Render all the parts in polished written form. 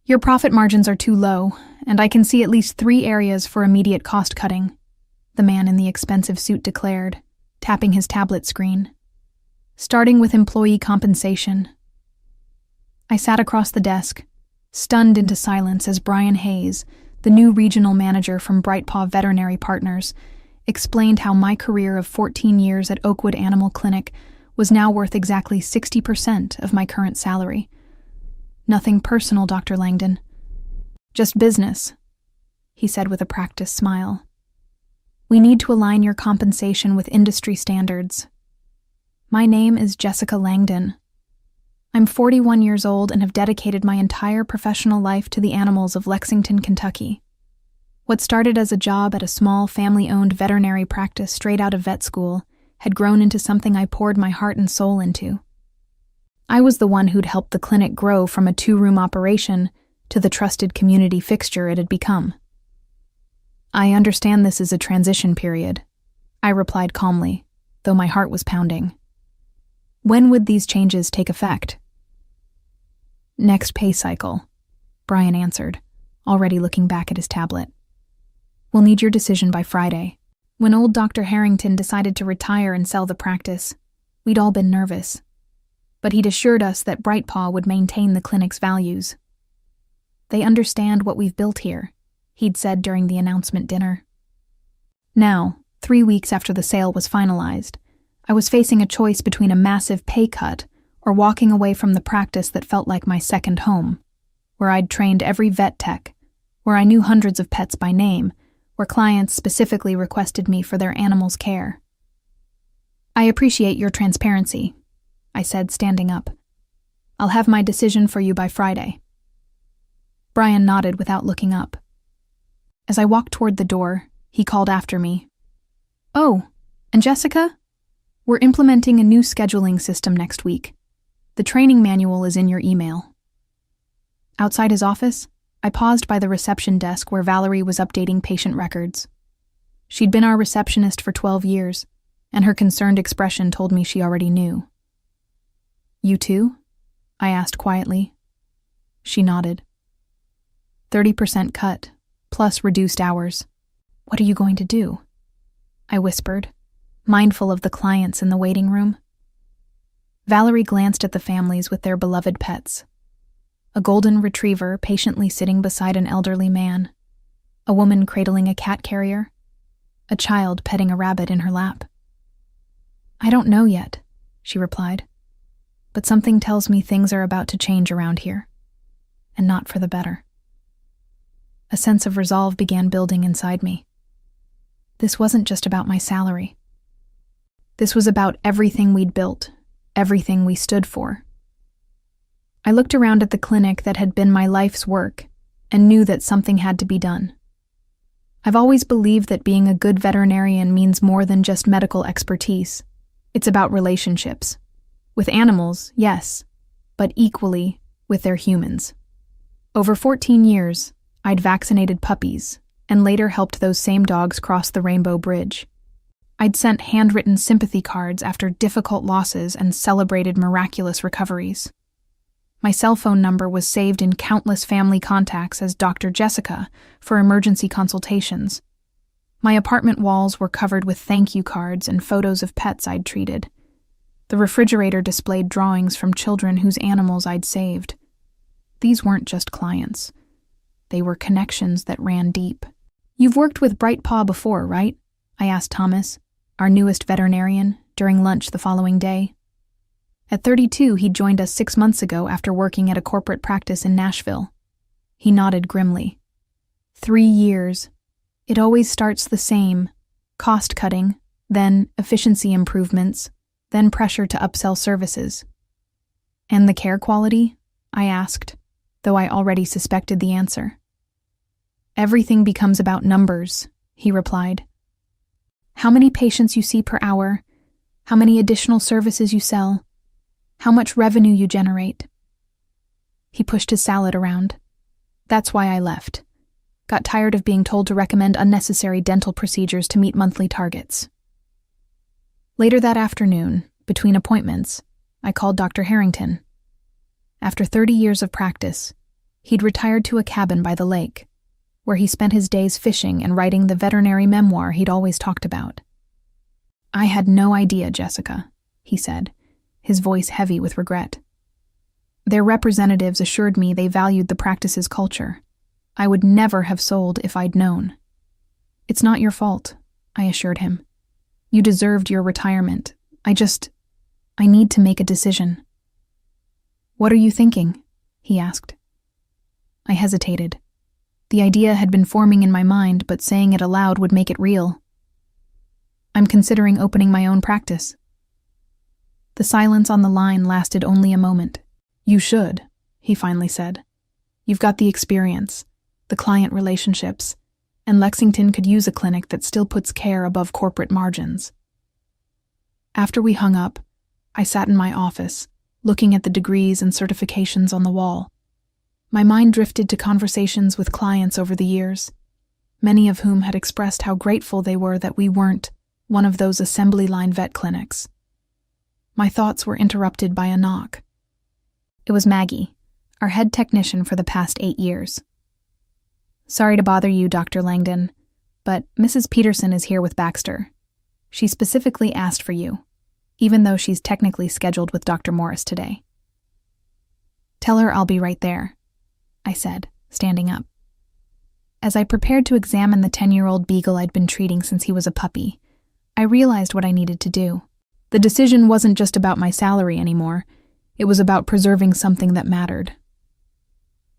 Your profit margins are too low, and I can see at least 3 areas for immediate cost cutting, the man in the expensive suit declared, tapping his tablet screen. Starting with employee compensation. I sat across the desk, stunned into silence as Brian Hayes, the new regional manager from Brightpaw Veterinary Partners, explained how my career of 14 years at Oakwood Animal Clinic was now worth exactly 60% of my current salary. Nothing personal, Dr. Langdon. Just business, he said with a practiced smile. We need to align your compensation with industry standards. My name is Jessica Langdon. I'm 41 years old and have dedicated my entire professional life to the animals of Lexington, Kentucky. What started as a job at a small family-owned veterinary practice straight out of vet school had grown into something I poured my heart and soul into. I was the one who'd helped the clinic grow from a 2-room operation to the trusted community fixture it had become. I understand this is a transition period, I replied calmly, though my heart was pounding. When would these changes take effect? Next pay cycle, Brian answered, already looking back at his tablet. We'll need your decision by Friday. When old Dr. Harrington decided to retire and sell the practice, we'd all been nervous. But he'd assured us that Brightpaw would maintain the clinic's values. They understand what we've built here, he'd said during the announcement dinner. Now, 3 weeks after the sale was finalized, I was facing a choice between a massive pay cut or walking away from the practice that felt like my second home, where I'd trained every vet tech, where I knew hundreds of pets by name, where clients specifically requested me for their animals' care. I appreciate your transparency, I said, standing up. I'll have my decision for you by Friday. Brian nodded without looking up. As I walked toward the door, he called after me. Oh, and Jessica? We're implementing a new scheduling system next week. The training manual is in your email. Outside his office, I paused by the reception desk where Valerie was updating patient records. She'd been our receptionist for 12 years, and her concerned expression told me she already knew. You too? I asked quietly. She nodded. 30% cut, plus reduced hours. What are you going to do? I whispered, mindful of the clients in the waiting room. Valerie glanced at the families with their beloved pets. A golden retriever patiently sitting beside an elderly man, a woman cradling a cat carrier, a child petting a rabbit in her lap. I don't know yet, she replied, but something tells me things are about to change around here, and not for the better. A sense of resolve began building inside me. This wasn't just about my salary. This was about everything we'd built, everything we stood for. I looked around at the clinic that had been my life's work and knew that something had to be done. I've always believed that being a good veterinarian means more than just medical expertise. It's about relationships. With animals, yes, but equally with their humans. Over 14 years, I'd vaccinated puppies and later helped those same dogs cross the Rainbow Bridge. I'd sent handwritten sympathy cards after difficult losses and celebrated miraculous recoveries. My cell phone number was saved in countless family contacts as Dr. Jessica for emergency consultations. My apartment walls were covered with thank you cards and photos of pets I'd treated. The refrigerator displayed drawings from children whose animals I'd saved. These weren't just clients. They were connections that ran deep. You've worked with Brightpaw before, right? I asked Thomas, our newest veterinarian, during lunch the following day. At 32, he'd joined us 6 months ago after working at a corporate practice in Nashville. He nodded grimly. 3 years. It always starts the same. Cost cutting, then efficiency improvements, then pressure to upsell services. And the care quality? I asked, though I already suspected the answer. Everything becomes about numbers, he replied. How many patients you see per hour, how many additional services you sell, how much revenue you generate. He pushed his salad around. That's why I left. Got tired of being told to recommend unnecessary dental procedures to meet monthly targets. Later that afternoon, between appointments, I called Dr. Harrington. After 30 years of practice, He'd retired to a cabin by the lake, where he spent his days fishing and writing the veterinary memoir he'd always talked about. "I had no idea, Jessica," he said, his voice heavy with regret. "Their representatives assured me they valued the practice's culture. I would never have sold if I'd known." "It's not your fault," I assured him. "You deserved your retirement. I need to make a decision." "What are you thinking?" he asked. I hesitated. The idea had been forming in my mind, but saying it aloud would make it real. "I'm considering opening my own practice." The silence on the line lasted only a moment. "You should," he finally said. "You've got the experience, the client relationships, and Lexington could use a clinic that still puts care above corporate margins." After we hung up, I sat in my office, looking at the degrees and certifications on the wall. My mind drifted to conversations with clients over the years, many of whom had expressed how grateful they were that we weren't one of those assembly line vet clinics. My thoughts were interrupted by a knock. It was Maggie, our head technician for the past 8 years. "Sorry to bother you, Dr. Langdon, but Mrs. Peterson is here with Baxter. She specifically asked for you, even though she's technically scheduled with Dr. Morris today." "Tell her I'll be right there," I said, standing up. As I prepared to examine the 10-year-old beagle I'd been treating since he was a puppy, I realized what I needed to do. The decision wasn't just about my salary anymore. It was about preserving something that mattered.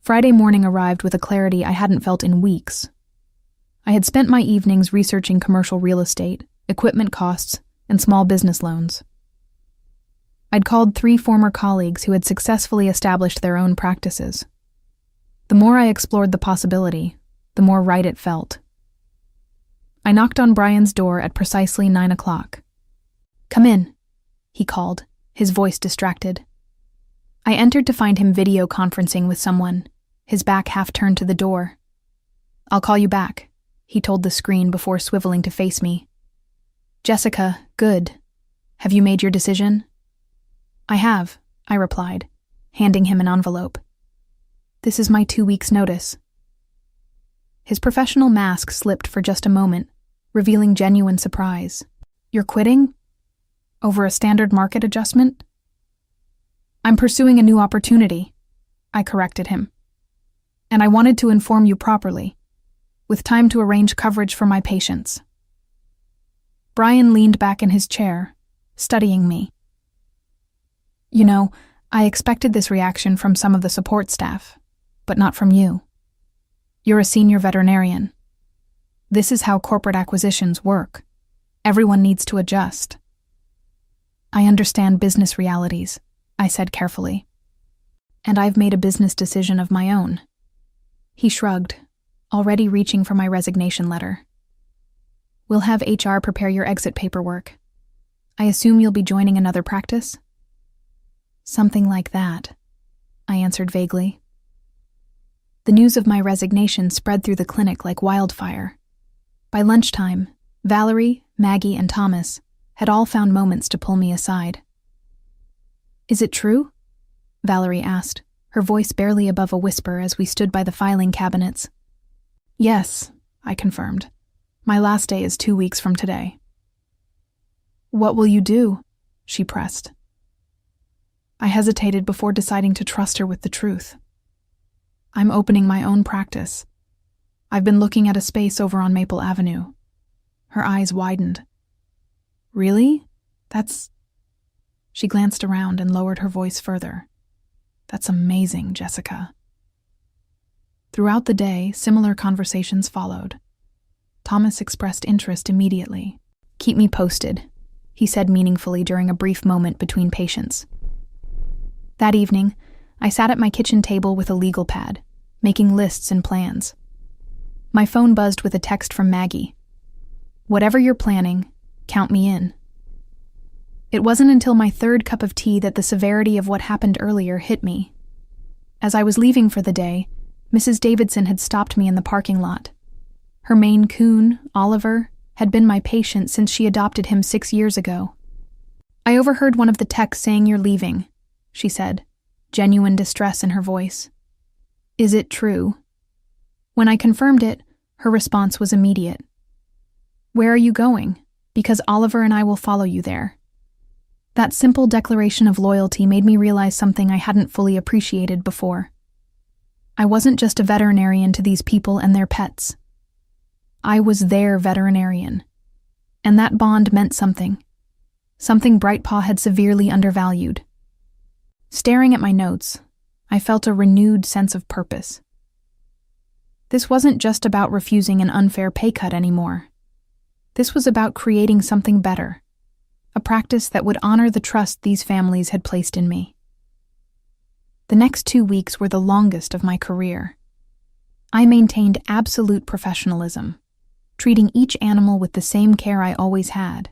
Friday morning arrived with a clarity I hadn't felt in weeks. I had spent my evenings researching commercial real estate, equipment costs, and small business loans. I'd called 3 former colleagues who had successfully established their own practices. The more I explored the possibility, the more right it felt. I knocked on Brian's door at precisely 9 o'clock. "Come in," he called, his voice distracted. I entered to find him video conferencing with someone, his back half turned to the door. "I'll call you back," he told the screen before swiveling to face me. "Jessica, good. Have you made your decision?" "I have," I replied, handing him an envelope. "This is my 2 weeks' notice." His professional mask slipped for just a moment, revealing genuine surprise. "You're quitting? Over a standard market adjustment?" "I'm pursuing a new opportunity," I corrected him. "And I wanted to inform you properly, with time to arrange coverage for my patients." Brian leaned back in his chair, studying me. "You know, I expected this reaction from some of the support staff, but not from you. You're a senior veterinarian. This is how corporate acquisitions work. Everyone needs to adjust." "I understand business realities," I said carefully. "And I've made a business decision of my own." He shrugged, already reaching for my resignation letter. "We'll have HR prepare your exit paperwork. I assume you'll be joining another practice?" "Something like that," I answered vaguely. The news of my resignation spread through the clinic like wildfire. By lunchtime, Valerie, Maggie, and Thomas had all found moments to pull me aside. "Is it true?" Valerie asked, her voice barely above a whisper as we stood by the filing cabinets. "Yes," I confirmed. "My last day is 2 weeks from today." "What will you do?" she pressed. I hesitated before deciding to trust her with the truth. "I'm opening my own practice. I've been looking at a space over on Maple Avenue." Her eyes widened. "Really? That's..." She glanced around and lowered her voice further. "That's amazing, Jessica." Throughout the day, similar conversations followed. Thomas expressed interest immediately. "Keep me posted," he said meaningfully during a brief moment between patients. That evening, I sat at my kitchen table with a legal pad, making lists and plans. My phone buzzed with a text from Maggie. "Whatever you're planning, count me in." It wasn't until my 3rd cup of tea that the severity of what happened earlier hit me. As I was leaving for the day, Mrs. Davidson had stopped me in the parking lot. Her Maine Coon, Oliver, had been my patient since she adopted him 6 years ago. "I overheard one of the techs saying you're leaving," she said, genuine distress in her voice. "Is it true?" When I confirmed it, her response was immediate. "Where are you going? Because Oliver and I will follow you there." That simple declaration of loyalty made me realize something I hadn't fully appreciated before. I wasn't just a veterinarian to these people and their pets. I was their veterinarian. And that bond meant something Brightpaw had severely undervalued. Staring at my notes, I felt a renewed sense of purpose. This wasn't just about refusing an unfair pay cut anymore. This was about creating something better, a practice that would honor the trust these families had placed in me. The next 2 weeks were the longest of my career. I maintained absolute professionalism, treating each animal with the same care I always had,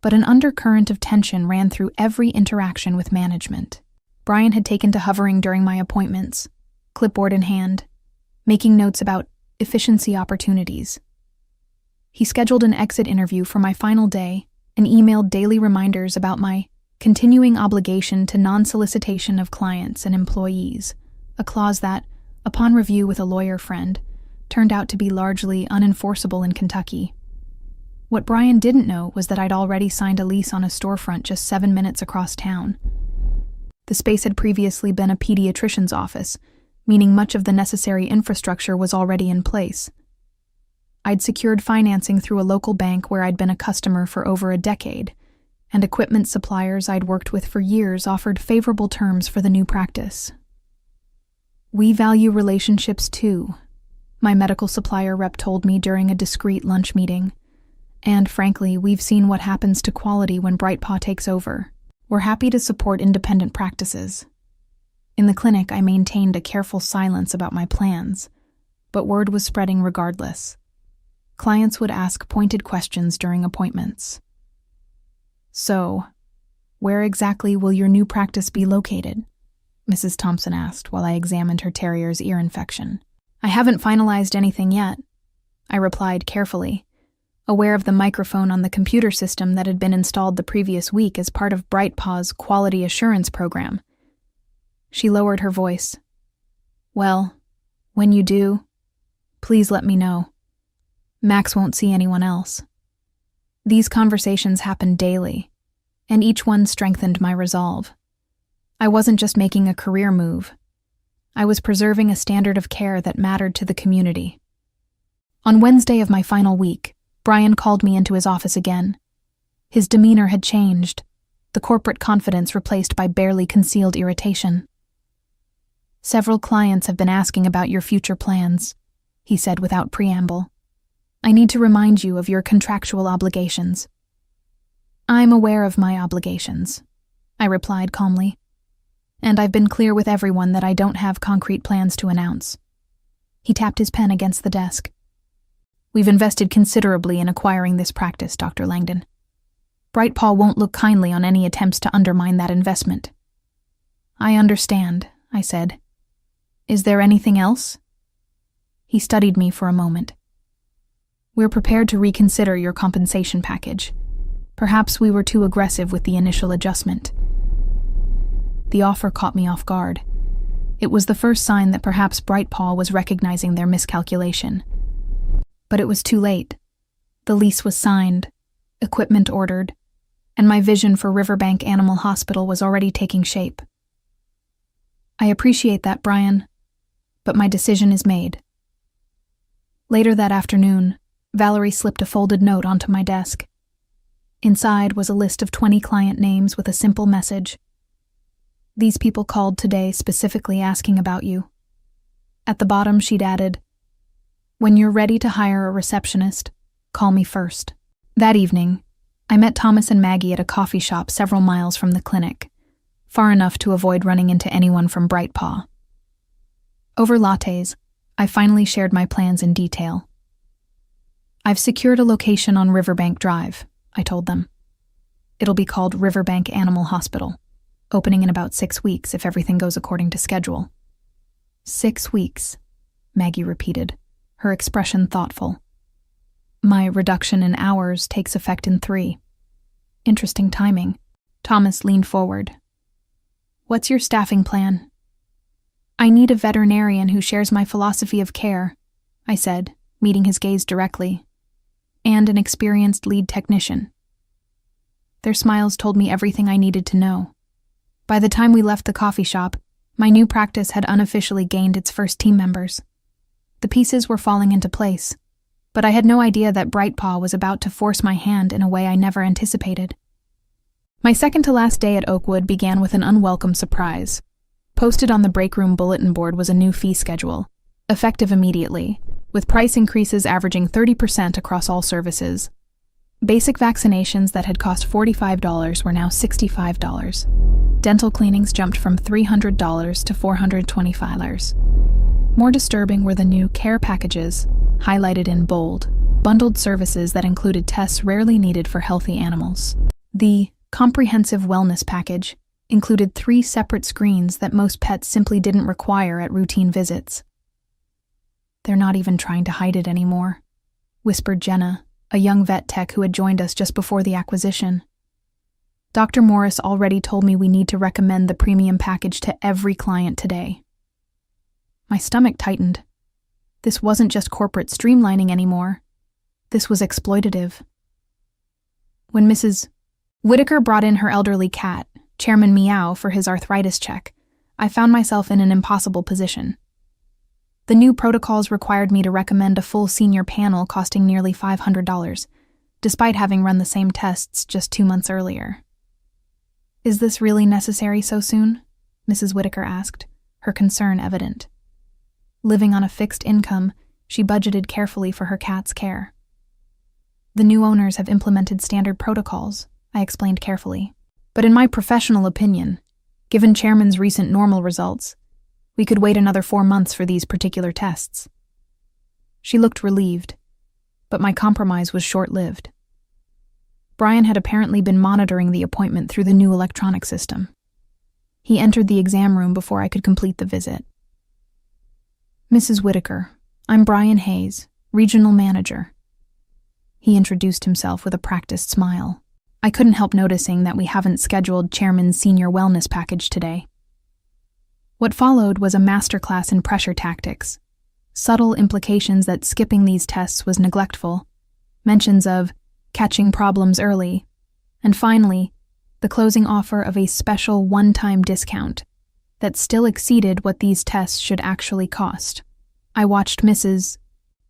but an undercurrent of tension ran through every interaction with management. Brian had taken to hovering during my appointments, clipboard in hand, making notes about efficiency opportunities. He scheduled an exit interview for my final day and emailed daily reminders about my continuing obligation to non-solicitation of clients and employees, a clause that, upon review with a lawyer friend, turned out to be largely unenforceable in Kentucky. What Brian didn't know was that I'd already signed a lease on a storefront just 7 minutes across town. The space had previously been a pediatrician's office, meaning much of the necessary infrastructure was already in place. I'd secured financing through a local bank where I'd been a customer for over a decade, and equipment suppliers I'd worked with for years offered favorable terms for the new practice. "We value relationships too," my medical supplier rep told me during a discreet lunch meeting. "And frankly, we've seen what happens to quality when Brightpaw takes over. We're happy to support independent practices." In the clinic, I maintained a careful silence about my plans, but word was spreading regardless. Clients would ask pointed questions during appointments. "So, where exactly will your new practice be located?" Mrs. Thompson asked while I examined her terrier's ear infection. "I haven't finalized anything yet," I replied carefully, aware of the microphone on the computer system that had been installed the previous week as part of Brightpaw's quality assurance program. She lowered her voice. "Well, when you do, please let me know. Max won't see anyone else." These conversations happened daily, and each one strengthened my resolve. I wasn't just making a career move. I was preserving a standard of care that mattered to the community. On Wednesday of my final week, Brian called me into his office again. His demeanor had changed, the corporate confidence replaced by barely concealed irritation. "Several clients have been asking about your future plans," he said without preamble. "I need to remind you of your contractual obligations." "I'm aware of my obligations," I replied calmly. "And I've been clear with everyone that I don't have concrete plans to announce." He tapped his pen against the desk. "We've invested considerably in acquiring this practice, Dr. Langdon. Brightpaw won't look kindly on any attempts to undermine that investment." "I understand," I said. "Is there anything else?" He studied me for a moment. "We're prepared to reconsider your compensation package. Perhaps we were too aggressive with the initial adjustment." The offer caught me off guard. It was the first sign that perhaps Brightpaw was recognizing their miscalculation. But it was too late. The lease was signed, equipment ordered, and my vision for Riverbank Animal Hospital was already taking shape. "I appreciate that, Brian, but my decision is made." Later that afternoon, Valerie slipped a folded note onto my desk. Inside was a list of 20 client names with a simple message. "These people called today specifically asking about you." At the bottom, she'd added, "When you're ready to hire a receptionist, call me first." That evening, I met Thomas and Maggie at a coffee shop several miles from the clinic, far enough to avoid running into anyone from Brightpaw. Over lattes, I finally shared my plans in detail. "I've secured a location on Riverbank Drive," I told them. "It'll be called Riverbank Animal Hospital, opening in about 6 weeks if everything goes according to schedule." 6 weeks, Maggie repeated, her expression thoughtful. "My reduction in hours takes effect in 3. Interesting timing." Thomas leaned forward. "What's your staffing plan?" I need a veterinarian who shares my philosophy of care, I said, meeting his gaze directly, and an experienced lead technician. Their smiles told me everything I needed to know. By the time we left the coffee shop, my new practice had unofficially gained its first team members. The pieces were falling into place, but I had no idea that Brightpaw was about to force my hand in a way I never anticipated. My second-to-last day at Oakwood began with an unwelcome surprise. Posted on the break room bulletin board was a new fee schedule, effective immediately, with price increases averaging 30% across all services. Basic vaccinations that had cost $45 were now $65. Dental cleanings jumped from $300 to $425. More disturbing were the new care packages, highlighted in bold, bundled services that included tests rarely needed for healthy animals. The comprehensive wellness package included 3 separate screens that most pets simply didn't require at routine visits. "They're not even trying to hide it anymore," whispered Jenna, a young vet tech who had joined us just before the acquisition. "Dr. Morris already told me we need to recommend the premium package to every client today." My stomach tightened. This wasn't just corporate streamlining anymore. This was exploitative. When Mrs. Whitaker brought in her elderly cat, Chairman Meow, for his arthritis check, I found myself in an impossible position. The new protocols required me to recommend a full senior panel costing nearly $500, despite having run the same tests just 2 months earlier. "Is this really necessary so soon?" Mrs. Whitaker asked, her concern evident. Living on a fixed income, she budgeted carefully for her cat's care. "The new owners have implemented standard protocols," I explained carefully. "But in my professional opinion, given Chairman's recent normal results, we could wait another 4 months for these particular tests." She looked relieved, but my compromise was short-lived. Brian had apparently been monitoring the appointment through the new electronic system. He entered the exam room before I could complete the visit. "Mrs. Whitaker, I'm Brian Hayes, Regional Manager." He introduced himself with a practiced smile. I couldn't help noticing that we haven't scheduled Chairman's senior wellness package today. What followed was a masterclass in pressure tactics, subtle implications that skipping these tests was neglectful, mentions of catching problems early, and finally, the closing offer of a special one-time discount that still exceeded what these tests should actually cost. I watched Mrs.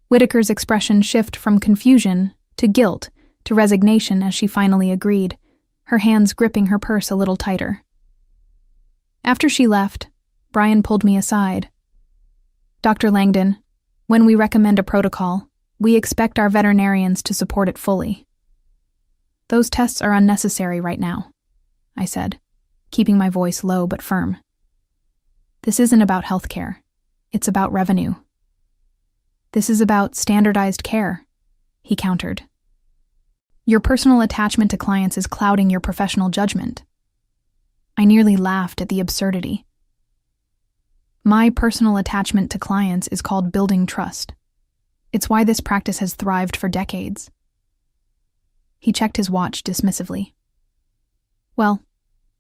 Whitaker's expression shift from confusion to guilt to resignation as she finally agreed, her hands gripping her purse a little tighter. After she left, Brian pulled me aside. "Dr. Langdon, when we recommend a protocol, we expect our veterinarians to support it fully. Those tests are unnecessary right now," I said, keeping my voice low but firm. "This isn't about healthcare. It's about revenue." "This is about standardized care," he countered. "Your personal attachment to clients is clouding your professional judgment." I nearly laughed at the absurdity. My personal attachment to clients is called building trust. It's why this practice has thrived for decades. He checked his watch dismissively. "Well,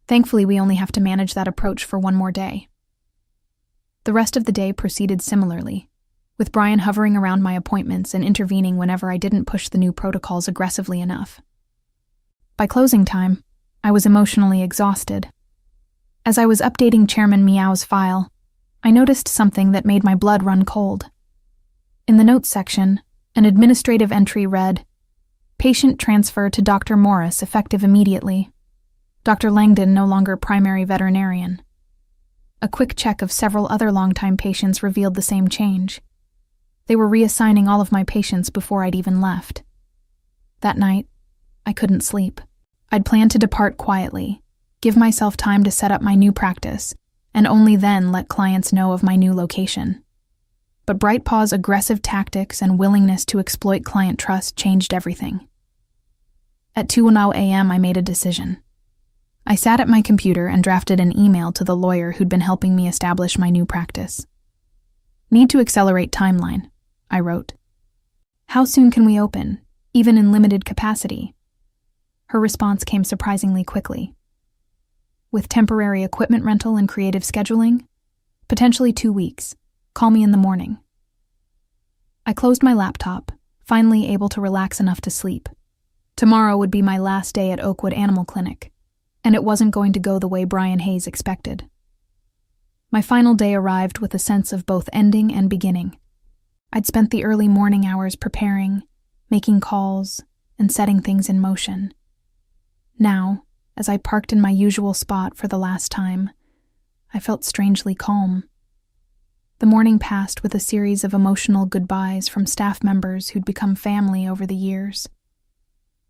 thankfully we only have to manage that approach for 1 more day." The rest of the day proceeded similarly, with Brian hovering around my appointments and intervening whenever I didn't push the new protocols aggressively enough. By closing time, I was emotionally exhausted. As I was updating Chairman Meow's file, I noticed something that made my blood run cold. In the notes section, an administrative entry read, "Patient transfer to Dr. Morris effective immediately. Dr. Langdon no longer primary veterinarian." A quick check of several other longtime patients revealed the same change. They were reassigning all of my patients before I'd even left. That night, I couldn't sleep. I'd planned to depart quietly, give myself time to set up my new practice, and only then let clients know of my new location. But Brightpaw's aggressive tactics and willingness to exploit client trust changed everything. At 2:00 a.m., I made a decision. I sat at my computer and drafted an email to the lawyer who'd been helping me establish my new practice. "Need to accelerate timeline," I wrote. "How soon can we open, even in limited capacity?" Her response came surprisingly quickly. "With temporary equipment rental and creative scheduling, Potentially 2 weeks. Call me in the morning. I closed my laptop, finally able to relax enough to sleep. Tomorrow would be my last day at Oakwood Animal Clinic, and it wasn't going to go the way Brian Hayes expected. My final day arrived with a sense of both ending and beginning. I'd spent the early morning hours preparing, making calls, and setting things in motion. Now, as I parked in my usual spot for the last time, I felt strangely calm. The morning passed with a series of emotional goodbyes from staff members who'd become family over the years.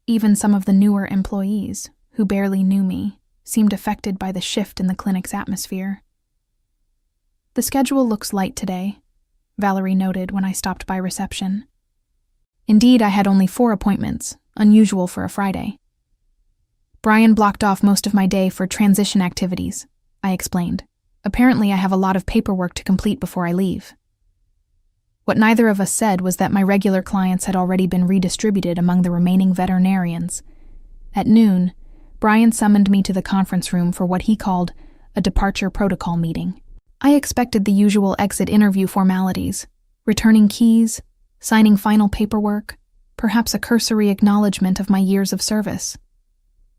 Even some of the newer employees, who barely knew me, seemed affected by the shift in the clinic's atmosphere. "The schedule looks light today," Valerie noted when I stopped by reception. Indeed, I had only 4 appointments, unusual for a Friday. "Brian blocked off most of my day for transition activities," I explained. "Apparently, I have a lot of paperwork to complete before I leave." What neither of us said was that my regular clients had already been redistributed among the remaining veterinarians. At noon, Brian summoned me to the conference room for what he called a departure protocol meeting. I expected the usual exit interview formalities, returning keys, signing final paperwork, perhaps a cursory acknowledgement of my years of service.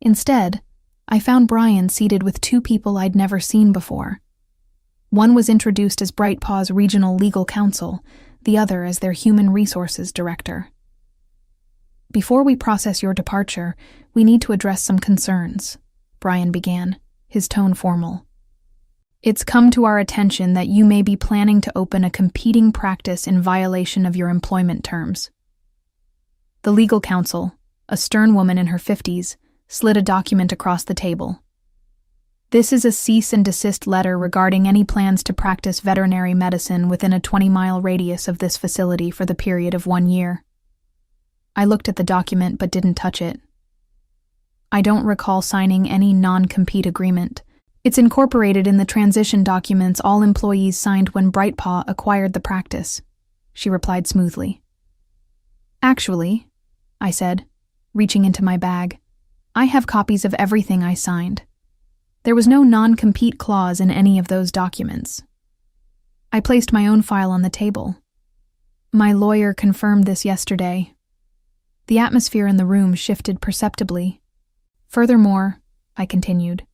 Instead, I found Brian seated with 2 people I'd never seen before. One was introduced as BrightPaw's regional legal counsel, the other as their human resources director. "Before we process your departure, we need to address some concerns," Brian began, his tone formal. "It's come to our attention that you may be planning to open a competing practice in violation of your employment terms." The legal counsel, a stern woman in her 50s, slid a document across the table. "This is a cease and desist letter regarding any plans to practice veterinary medicine within a 20-mile radius of this facility for the period of 1 year. I looked at the document but didn't touch it. I don't recall signing any non-compete agreement. It's incorporated in the transition documents all employees signed when BrightPaw acquired the practice," she replied smoothly. "Actually," I said, reaching into my bag, "I have copies of everything I signed. There was no non-compete clause in any of those documents." I placed my own file on the table. "My lawyer confirmed this yesterday." The atmosphere in the room shifted perceptibly. "Furthermore," I continued,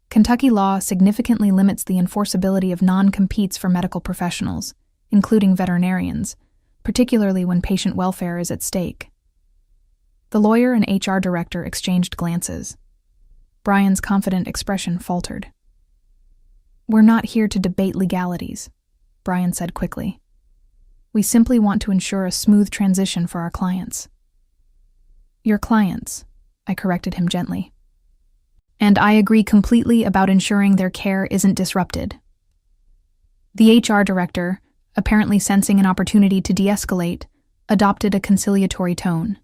"Kentucky law significantly limits the enforceability of non-competes for medical professionals, including veterinarians, particularly when patient welfare is at stake." The lawyer and HR director exchanged glances. Brian's confident expression faltered. "We're not here to debate legalities," Brian said quickly. "We simply want to ensure a smooth transition for our clients." "Your clients," I corrected him gently. "And I agree completely about ensuring their care isn't disrupted." The HR director, apparently sensing an opportunity to de-escalate, adopted a conciliatory tone.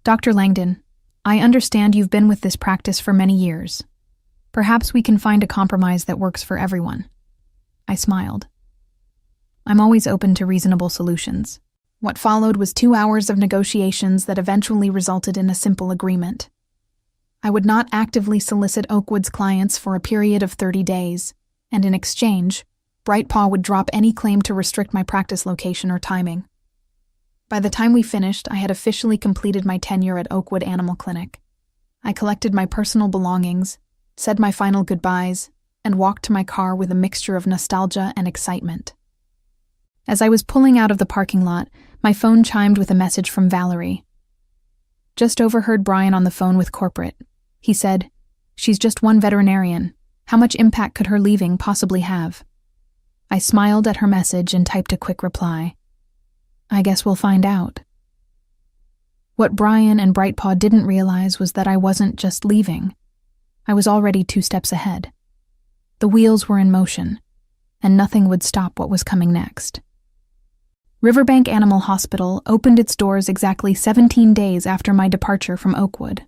"Dr. Langdon, I understand you've been with this practice for many years. Perhaps we can find a compromise that works for everyone." I smiled. I'm always open to reasonable solutions. What followed was 2 hours of negotiations that eventually resulted in a simple agreement. I would not actively solicit Oakwood's clients for a period of 30 days, and in exchange, BrightPaw would drop any claim to restrict my practice location or timing. By the time we finished, I had officially completed my tenure at Oakwood Animal Clinic. I collected my personal belongings, said my final goodbyes, and walked to my car with a mixture of nostalgia and excitement. As I was pulling out of the parking lot, my phone chimed with a message from Valerie. "Just overheard Brian on the phone with corporate. He said, 'She's just one veterinarian. How much impact could her leaving possibly have?'" I smiled at her message and typed a quick reply. "I guess we'll find out." What Brian and BrightPaw didn't realize was that I wasn't just leaving. I was already 2 steps ahead. The wheels were in motion, and nothing would stop what was coming next. Riverbank Animal Hospital opened its doors exactly 17 days after my departure from Oakwood.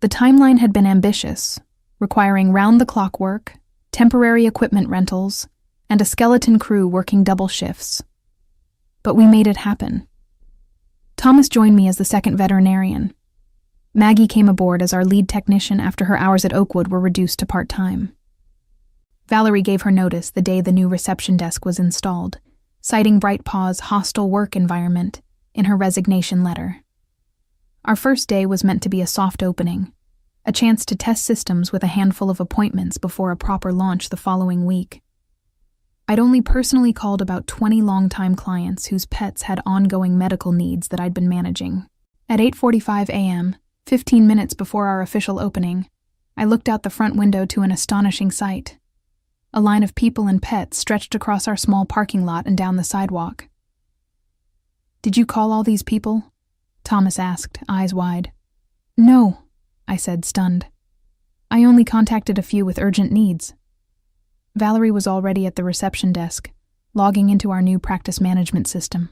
The timeline had been ambitious, requiring round-the-clock work, temporary equipment rentals, and a skeleton crew working double shifts. But we made it happen. Thomas joined me as the second veterinarian. Maggie came aboard as our lead technician after her hours at Oakwood were reduced to part-time. Valerie gave her notice the day the new reception desk was installed, citing BrightPaw's hostile work environment in her resignation letter. Our first day was meant to be a soft opening, a chance to test systems with a handful of appointments before a proper launch the following week. I'd only personally called about 20 longtime clients whose pets had ongoing medical needs that I'd been managing. At 8:45 a.m., 15 minutes before our official opening, I looked out the front window to an astonishing sight. A line of people and pets stretched across our small parking lot and down the sidewalk. "Did you call all these people?" Thomas asked, eyes wide. "No," I said, stunned. "I only contacted a few with urgent needs." Valerie was already at the reception desk, logging into our new practice management system.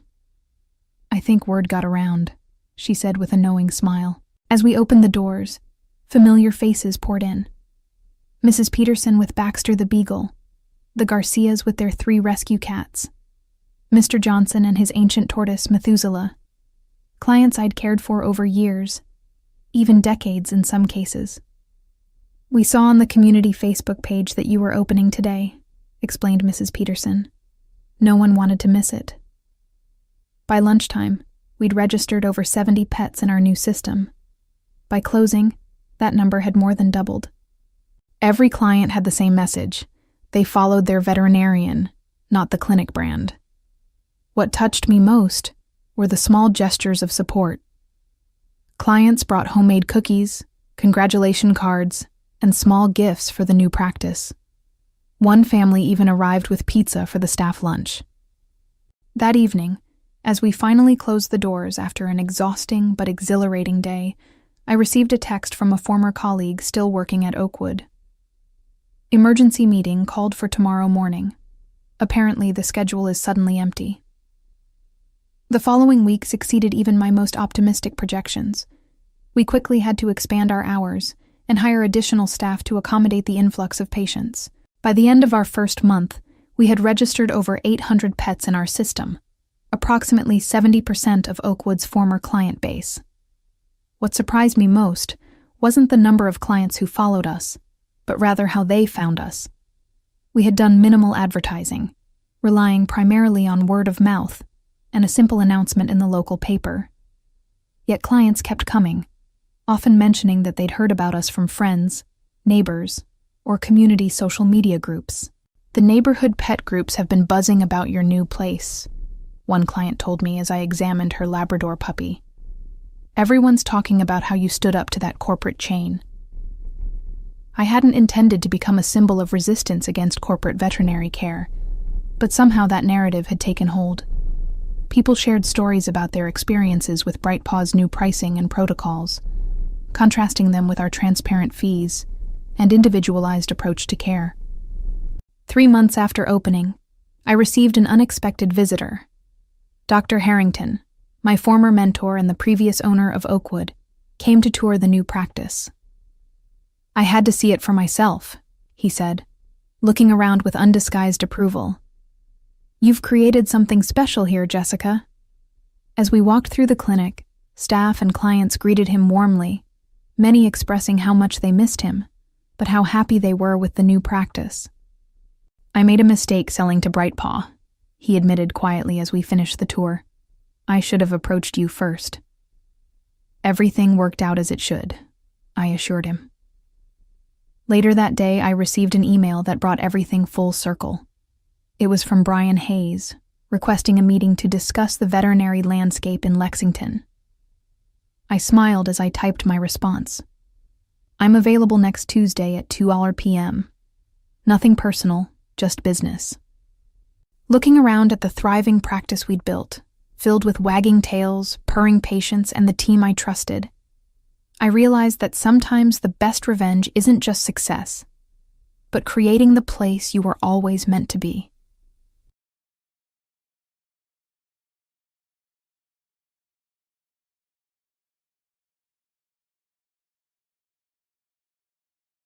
"I think word got around," she said with a knowing smile. As we opened the doors, familiar faces poured in. Mrs. Peterson with Baxter the Beagle, the Garcias with their 3 rescue cats, Mr. Johnson and his ancient tortoise Methuselah, clients I'd cared for over years, even decades in some cases. "We saw on the community Facebook page that you were opening today," explained Mrs. Peterson. "No one wanted to miss it." By lunchtime, we'd registered over 70 pets in our new system. By closing, that number had more than doubled. Every client had the same message. They followed their veterinarian, not the clinic brand. What touched me most were the small gestures of support. Clients brought homemade cookies, congratulation cards, and small gifts for the new practice. One family even arrived with pizza for the staff lunch. That evening, as we finally closed the doors after an exhausting but exhilarating day, I received a text from a former colleague still working at Oakwood. "Emergency meeting called for tomorrow morning. Apparently the schedule is suddenly empty." The following week succeeded even my most optimistic projections. We quickly had to expand our hours and hire additional staff to accommodate the influx of patients. By the end of our first month, we had registered over 800 pets in our system, approximately 70% of Oakwood's former client base. What surprised me most wasn't the number of clients who followed us, but rather how they found us. We had done minimal advertising, relying primarily on word of mouth and a simple announcement in the local paper. Yet clients kept coming, often mentioning that they'd heard about us from friends, neighbors, or community social media groups. "The neighborhood pet groups have been buzzing about your new place," one client told me as I examined her Labrador puppy. "Everyone's talking about how you stood up to that corporate chain." I hadn't intended to become a symbol of resistance against corporate veterinary care, but somehow that narrative had taken hold. People shared stories about their experiences with BrightPaw's new pricing and protocols, contrasting them with our transparent fees and individualized approach to care. 3 months after opening, I received an unexpected visitor. Dr. Harrington, my former mentor and the previous owner of Oakwood, came to tour the new practice. "I had to see it for myself," he said, looking around with undisguised approval. "You've created something special here, Jessica." As we walked through the clinic, staff and clients greeted him warmly, many expressing how much they missed him, but how happy they were with the new practice. "I made a mistake selling to BrightPaw," he admitted quietly as we finished the tour. "I should have approached you first." "Everything worked out as it should," I assured him. Later that day, I received an email that brought everything full circle. It was from Brian Hayes, requesting a meeting to discuss the veterinary landscape in Lexington. I smiled as I typed my response. "I'm available next Tuesday at 2 p.m. Nothing personal, just business." Looking around at the thriving practice we'd built, filled with wagging tails, purring patients, and the team I trusted, I realized that sometimes the best revenge isn't just success, but creating the place you were always meant to be.